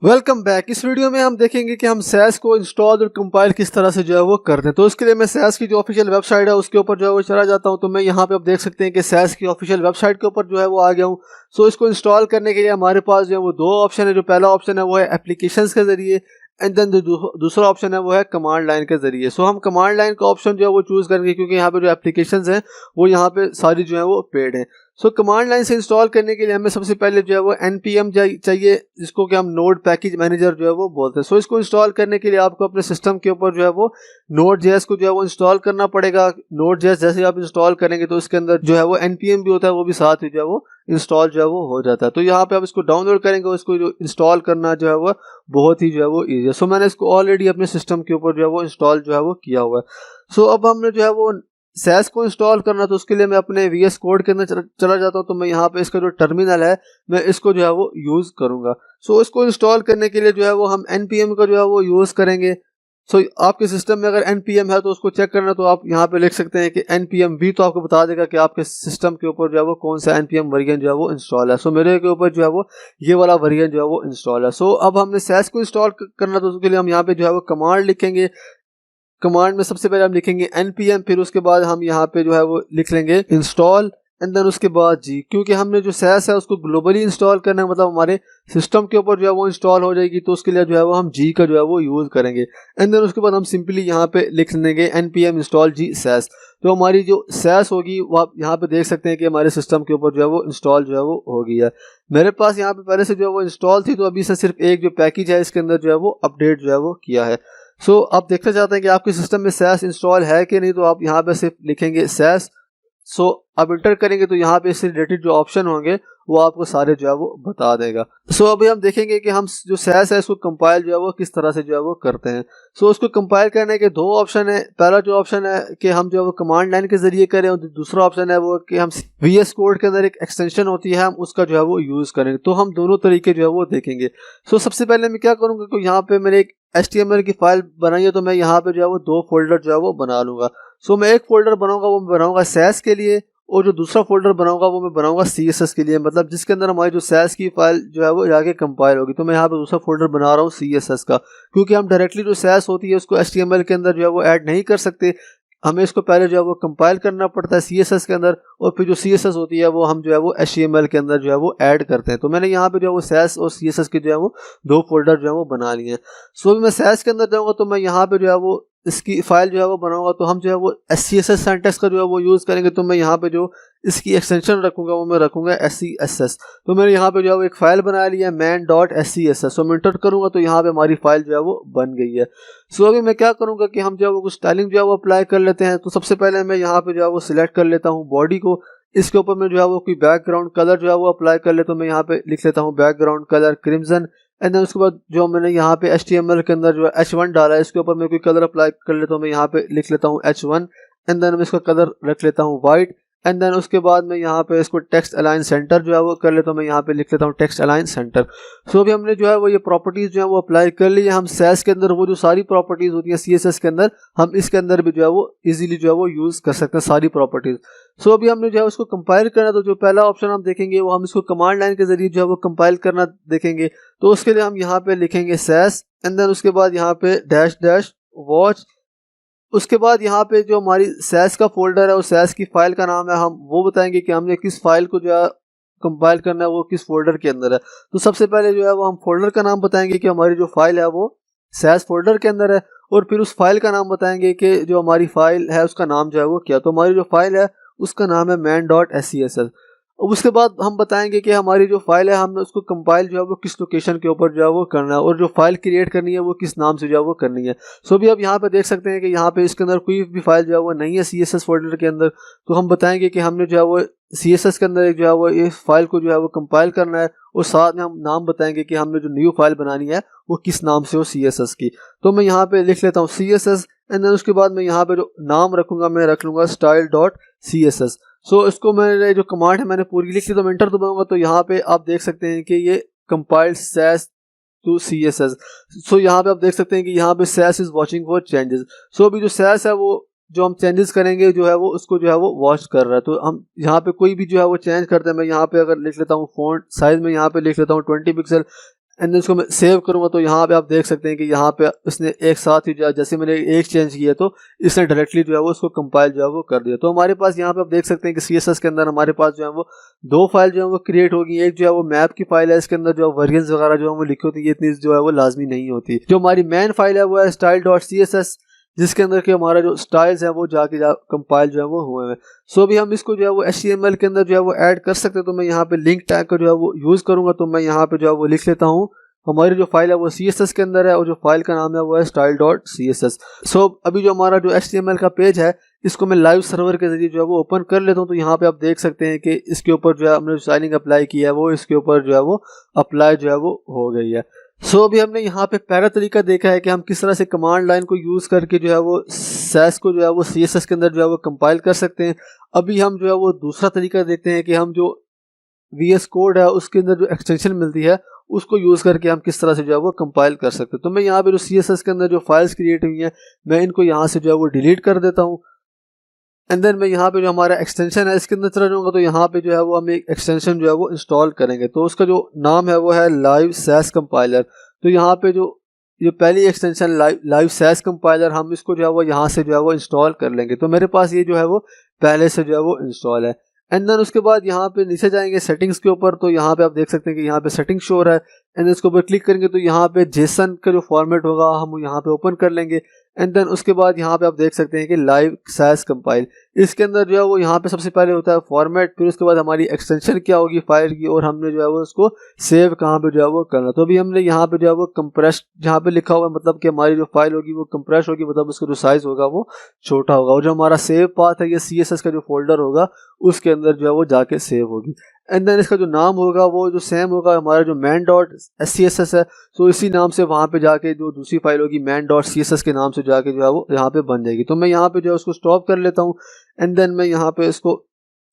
Welcome back. इस video में हम देखेंगे कि हम सैस को इंस्टॉल और कंपाइल किस तरह से जो है वो करते हैं। तो इसके लिए मैं सैस की जो ऑफिशियल वेबसाइट है उसके ऊपर जो है वो चला जाता हूं। तो मैं यहां पे आप देख सकते हैं कि सैस की ऑफिशियल वेबसाइट के ऊपर जो है वो आ गया हूं। सो इसको इंस्टॉल करने के लिए हमारे पास जो है वो दो ऑप्शन है। जो पहला ऑप्शन है वो है एप्लीकेशंस के जरिए एंड देन जो दूसरा ऑप्शन है वो है कमांड लाइन के जरिए। सो हम कमांड लाइन का ऑप्शन जो है वो चूज करेंगे क्योंकि यहाँ पे जो एप्लीकेशंस हैं वो यहाँ पे सारी जो है वो पेड हैं। सो कमांड लाइन से इंस्टॉल करने के लिए हमें सबसे पहले जो है वो npm चाहिए, जिसको कि हम नोड पैकेज मैनेजर जो है वो बोलते हैं। सो इसको इंस्टॉल करने के लिए आपको अपने सिस्टम के ऊपर जो है वो Node.js को जो है वो इंस्टॉल करना पड़ेगा। Node.js जैसे आप इंस्टॉल करेंगे तो इसके अंदर जो है वो npm भी होता है, वो भी साथ ही जो है वो इंस्टॉल जो है वो हो जाता है। तो यहाँ पे आप इसको डाउनलोड करेंगे और इसको जो इंस्टॉल करना जो है वो बहुत ही जो है वो ईजी है। सो मैंने इसको ऑलरेडी अपने सिस्टम के ऊपर जो है वो इंस्टॉल जो है वो किया हुआ है। सो अब हमने जो है वो सैस को इंस्टॉल करना, तो उसके लिए मैं अपने VS कोड के अंदर चला जाता हूँ। तो मैं यहाँ पे इसका जो टर्मिनल है मैं इसको जो है वो यूज़ करूँगा। सो इसको इंस्टॉल करने के लिए जो है वो हम npm का जो है वो यूज़ करेंगे। सो आपके सिस्टम में अगर npm है तो उसको चेक करना, तो आप यहाँ पे लिख सकते हैं कि npm भी, तो आपको बता देगा कि आपके सिस्टम के ऊपर जो है वो कौन सा npm वर्जन जो है वो इंस्टॉल है। सो मेरे के ऊपर जो है वो ये वाला वर्जन जो है वो इंस्टॉल है। सो अब हमने सैस को इंस्टॉल करना, तो उसके लिए हम यहाँ पे जो है वो कमांड लिखेंगे। कमांड में सबसे पहले हम लिखेंगे npm, फिर उसके बाद हम यहाँ पे जो है वो लिख लेंगे इंस्टॉल एंड देन उसके बाद जी, क्योंकि हमने जो सैस है उसको ग्लोबली इंस्टॉल करना है, मतलब हमारे सिस्टम के ऊपर जो है वो इंस्टॉल हो जाएगी। तो उसके लिए जो है वो हम जी का जो है वो यूज़ करेंगे एंड देन उसके बाद हम सिंपली यहाँ पे लिख लेंगे npm इंस्टॉल जी सैस। तो हमारी जो सैस होगी वो आप यहाँ पे देख सकते हैं कि हमारे सिस्टम के ऊपर जो है वो इंस्टॉल जो है वो हो गई है। मेरे पास यहाँ पे पहले से जो है वो इंस्टॉल थी, तो अभी से सिर्फ एक जो पैकेज है इसके अंदर जो है वो अपडेट जो है वो किया है। सो आप देखना चाहते हैं कि आपके सिस्टम में सैस इंस्टॉल है कि नहीं, तो आप यहाँ पे सिर्फ लिखेंगे सैस। सो आप इंटर करेंगे तो यहाँ पे इससे रिलेटेड जो ऑप्शन होंगे वो आपको सारे जो है वो बता देगा। सो अभी हम देखेंगे कि हम जो सैस है इसको कंपाइल जो है वो किस तरह से जो है वो करते हैं। सो उसको कंपाइल करने के दो ऑप्शन है। पहला जो ऑप्शन है कि हम जो है वो कमांड लाइन के जरिए करें, और दूसरा ऑप्शन है वो कि हम VS कोड के अंदर एक एक्सटेंशन होती है हम उसका जो है वो यूज़ करेंगे। तो हम दोनों तरीके जो है वो देखेंगे। सो सबसे पहले मैं क्या करूँगा कि यहाँ पे मैंने एक HTML की फाइल बनाई है, तो मैं यहाँ पे जो है वो दो फोल्डर जो है वो बना लूँगा। सो मैं एक फोल्डर बनाऊँगा वो मैं बनाऊँगा सैस के लिए, और जो दूसरा फोल्डर बनाऊंगा वो मैं बनाऊंगा CSS के लिए, मतलब जिसके अंदर हमारी जो सैस की फाइल जो है वो जाके कंपाइल होगी। तो मैं यहाँ पे दूसरा फोल्डर बना रहा हूँ CSS का, क्योंकि हम डायरेक्टली जो सैस होती है उसको HTML के अंदर जो है वो ऐड नहीं कर सकते। हमें इसको पहले जो है वो कंपाइल करना पड़ता है CSS के अंदर, और फिर जो CSS होती है वो हम जो है वो HTML के अंदर जो है वो ऐड करते हैं। तो मैंने यहाँ पे जो है वो सैस और CSS के जो है वो दो फोल्डर जो है वो बना लिए हैं। सो मैं सैस के अंदर जाऊँगा तो मैं यहाँ पे जो है वो इसकी फाइल जो है वो बनाऊंगा, तो हम जो है वो SCSS सिंटैक्स का जो है वो यूज़ करेंगे। तो मैं यहाँ पे जो इसकी एक्सटेंशन रखूंगा वो मैं रखूंगा SCSS। तो मैंने यहाँ पे जो है वो एक फाइल बना ली है man.scss। सो मैं इंटर करूंगा तो यहाँ पे हमारी फाइल जो है वो बन गई है। सो अभी मैं क्या करूंगा कि हम जो है वो कुछ स्टाइलिंग जो है वो अप्लाई कर लेते हैं। तो सबसे पहले मैं यहाँ पे जो है वो सिलेक्ट कर लेता हूँ बॉडी को। इसके ऊपर मैं जो है वो कोई बैकग्राउंड कलर जो है वो अप्लाई कर लेता हूँ। मैं यहाँ पे लिख लेता हूँ background colour crimson and then उसके बाद जो मैंने यहाँ पे HTML के अंदर जो है H1 डाला है, इसके ऊपर मैं कोई कलर अप्लाई कर लेता हूँ। मैं यहाँ पे लिख लेता हूँ H1 एंड देन मैं इसका कलर रख लेता हूँ वाइट एंड देन उसके बाद मैं यहाँ पे इसको टेक्स्ट अलाइन सेंटर जो है वो कर लेता हूँ। मैं यहाँ पे लिख लेता हूँ टेक्स्ट अलाइन सेंटर। सो अभी हमने जो है वो ये प्रॉपर्टीज जो है वो अप्लाई कर ली है। हम सैस के अंदर वो जो सारी प्रॉपर्टीज होती हैं CSS के अंदर, हम इसके अंदर भी जो है वो इजीली जो है वो यूज़ कर सकते हैं सारी प्रॉपर्टीज। सो अभी हमने जो है उसको कंपाइल करना, तो जो पहला ऑप्शन हम देखेंगे वो हम इसको कमांड लाइन के जरिए जो है वो कंपाइल करना देखेंगे। तो उसके लिए हम यहाँ पे लिखेंगे सैस एंड देन उसके बाद यहाँ पे डैश डैश वॉच। उसके बाद यहाँ पे जो हमारी सैस का फोल्डर है, उस सैस की फाइल का नाम है, हम वो बताएंगे कि हमने किस फाइल को जो है कंपाइल करना है वो किस फोल्डर के अंदर है। तो सबसे पहले जो है वो हम फोल्डर का नाम बताएंगे कि हमारी जो फाइल है वो सैस फोल्डर के अंदर है, और फिर उस फाइल का नाम बताएंगे कि जो हमारी फाइल है उसका नाम जो है वो क्या। तो हमारी जो फाइल है उसका नाम है man.scss। अब उसके बाद हम बताएंगे कि हमारी जो फाइल है हमने उसको कंपाइल जो है वो किस लोकेशन के ऊपर जो है वो करना है, और जो फाइल क्रिएट करनी है वो किस नाम से जो है वो करनी है। सो भी अब यहाँ पे देख सकते हैं कि यहाँ पे इसके अंदर कोई भी फाइल जो है वो नहीं है CSS फोल्डर के अंदर। तो हम बताएंगे कि हमने जो है वो CSS के अंदर जो है वो इस फाइल को जो है वो कंपाइल करना है, और साथ में हम नाम बताएंगे कि हमने जो न्यू फाइल बनानी है वो किस नाम से हो CSS की। तो मैं यहाँ पे लिख लेता हूँ CSS एंड देन उसके बाद मैं यहाँ पे जो नाम रखूंगा मैं रख लूँगा style.css। सो इसको मैंने जो कमांड है मैंने पूरी लिख ली, तो मैं एंटर दबाऊंगा तो यहाँ पे आप देख सकते हैं कि ये compiled Sass to CSS। So यहाँ पे आप देख सकते हैं कि यहाँ पे Sass is watching for changes. So अभी जो सैस है वो जो हम चेंजेस करेंगे जो है वो उसको जो है वो वॉच कर रहा है। तो हम यहाँ पे कोई भी जो है वो चेंज करते हैं। मैं यहाँ पे अगर लिख लेता हूँ फॉन्ट साइज में यहाँ पे लिख लेता हूँ 20 पिक्सल एंड इसको मैं सेव करूँगा तो यहाँ पे आप देख सकते हैं कि यहाँ पे इसने एक साथ ही जैसे मैंने एक चेंज किया तो इसने डायरेक्टली जो है वो उसको कंपाइल जो है वो कर दिया। तो हमारे पास यहाँ पे आप देख सकते हैं कि CSS के अंदर हमारे पास जो है वो दो फाइल जो है वो क्रिएट होगी। एक जो है वो मैप की फाइल है, इसके अंदर जो वर्जन्स वगैरह जो है वो लिखी होती है, ये इतनी जो है वो लाजमी नहीं होती। जो हमारी मेन फाइल है वो है style.css, जिसके अंदर के हमारा जो स्टाइल्स है वो जाके कंपाइल जो है वो हुए हैं। सो अभी हम इसको जो है वो HTML के अंदर जो है वो ऐड कर सकते हैं। तो मैं यहाँ पे लिंक टैग का जो है वो यूज़ करूँगा। तो मैं यहाँ पे जो है वो लिख लेता हूँ, हमारी जो फाइल है वो CSS के अंदर है और जो फाइल का नाम है वो है style.css। सो अभी जो हमारा जो HTML का पेज है इसको मैं लाइव सर्वर के जरिए जो है वो ओपन कर लेता हूँ। तो यहाँ पे आप देख सकते हैं कि इसके ऊपर जो है हमने स्टाइलिंग अप्लाई किया है वो इसके ऊपर जो है वो अप्लाई जो है वो हो गई है। सो अभी हमने यहाँ पे पहला तरीका देखा है कि हम किस तरह से कमांड लाइन को यूज़ करके जो है वो सैस को जो है वो CSS के अंदर जो है वो कंपाइल कर सकते हैं। अभी हम जो है वो दूसरा तरीका देखते हैं कि हम जो VS कोड है उसके अंदर जो एक्सटेंशन मिलती है उसको यूज़ करके हम किस तरह से जो है वो कंपाइल कर सकते हैं। तो मैं यहाँ पे जो CSS के अंदर जो फाइल्स क्रिएट हुई हैं मैं इनको यहाँ से जो है वो डिलीट कर देता हूँ। एंड देन मैं यहाँ पे जो हमारा एक्सटेंशन है इसके अंदर चला जाऊँगा। तो यहाँ पे जो है वो हम एक एक्सटेंशन जो है वो इंस्टॉल करेंगे। तो उसका जो नाम है वो है लाइव सैस कंपाइलर। तो यहाँ पे जो ये पहली एक्सटेंशन लाइव सैस कंपाइलर, हम इसको जो है वो यहाँ से जो है वो इंस्टॉल कर लेंगे। तो मेरे पास ये जो है वो पहले से जो है वो इंस्टॉल है। एंड देन उसके बाद यहाँ पे नीचे जाएंगे सेटिंग्स के ऊपर। तो यहाँ पे आप देख सकते हैं कि यहाँ पे सेटिंग शो हो रहा है। एंड इसके ऊपर क्लिक करेंगे तो यहाँ पे जेसन का जो फॉर्मेट होगा हम यहाँ पे ओपन कर लेंगे। एंड देन उसके बाद यहाँ पे आप देख सकते हैं कि लाइव सैस कंपाइल, इसके अंदर जो है वो यहाँ पे सबसे पहले होता है फॉर्मेट, फिर उसके बाद हमारी एक्सटेंशन क्या होगी फाइल की, और हमने जो है वो उसको सेव कहाँ पे जो है वो करना। तो अभी हमने यहाँ पे जो है वो कंप्रेस जहाँ पे लिखा हुआ है, मतलब कि हमारी जो फाइल होगी वो कंप्रेस होगी, मतलब उसका जो साइज होगा वो छोटा होगा, और जो हमारा सेव पाथ है ये CSS का जो फोल्डर होगा उसके अंदर जो है वो जाके सेव होगी। एंड देन इसका जो नाम होगा वो जो सेम होगा हमारा जो main.css है, तो इसी नाम से वहाँ पे जाके जो दूसरी फाइल होगी main.css के नाम से जाके जो है वो यहाँ पे बन जाएगी। तो मैं यहाँ पे जो है उसको स्टॉप कर लेता हूँ। एंड देन मैं यहाँ पे इसको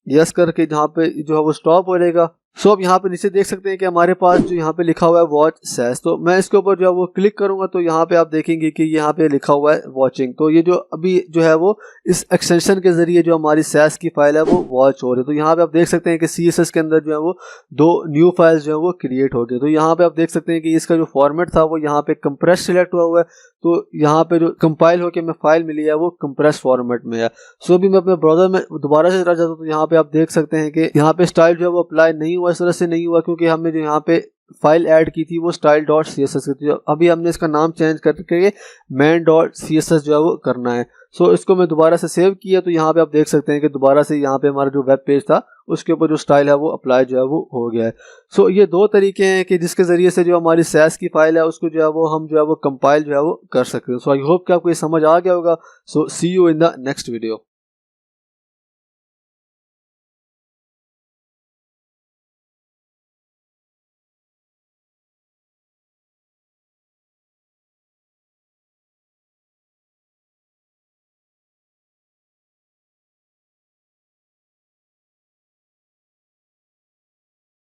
यस करके जहाँ पे जो है वो स्टॉप हो जाएगा। सो अब यहाँ पे नीचे देख सकते हैं कि हमारे पास जो यहाँ पे लिखा हुआ है वॉच सैस। तो मैं इसके ऊपर जो है वो क्लिक करूंगा तो यहाँ पे आप देखेंगे कि यहाँ पे लिखा हुआ है वॉचिंग। तो ये जो अभी जो है वो इस एक्सटेंशन के जरिए जो हमारी सैस की फाइल है वो वॉच हो रही है। तो यहाँ पे आप देख सकते हैं कि CSS के अंदर जो है वो दो न्यू फाइल्स जो है वो क्रिएट हो गए। तो यहाँ पे आप देख सकते हैं कि इसका जो फॉर्मेट था वो यहाँ पे कंप्रेस सिलेक्ट हुआ है। तो यहाँ पे जो कंपाइल होके मैं फाइल मिली है वो कंप्रेस फॉर्मेट में है। सो अभी मैं अपने ब्राउज़र में दोबारा से चला जाता हूँ तो यहाँ पे आप देख सकते हैं कि यहाँ पे स्टाइल जो है वो अप्लाई नहीं हुआ। इस तरह से नहीं हुआ क्योंकि हमने जो यहाँ पे फाइल ऐड की थी वो style.css की थी। अभी हमने इसका नाम चेंज करके main.css जो है वो करना है। सो इसको मैं दोबारा से सेव किया तो यहाँ पे आप देख सकते हैं कि दोबारा से यहाँ पे हमारा जो वेब पेज था उसके ऊपर जो स्टाइल है वो अप्लाई जो है वो हो गया है। सो ये दो तरीके हैं कि जिसके ज़रिए से जो हमारी सैस की फाइल है उसको जो है वो हम जो है वो कंपाइल जो है वो कर सकते हैं। सो आई होप कि आपको ये समझ आ गया होगा। So see you in the next video.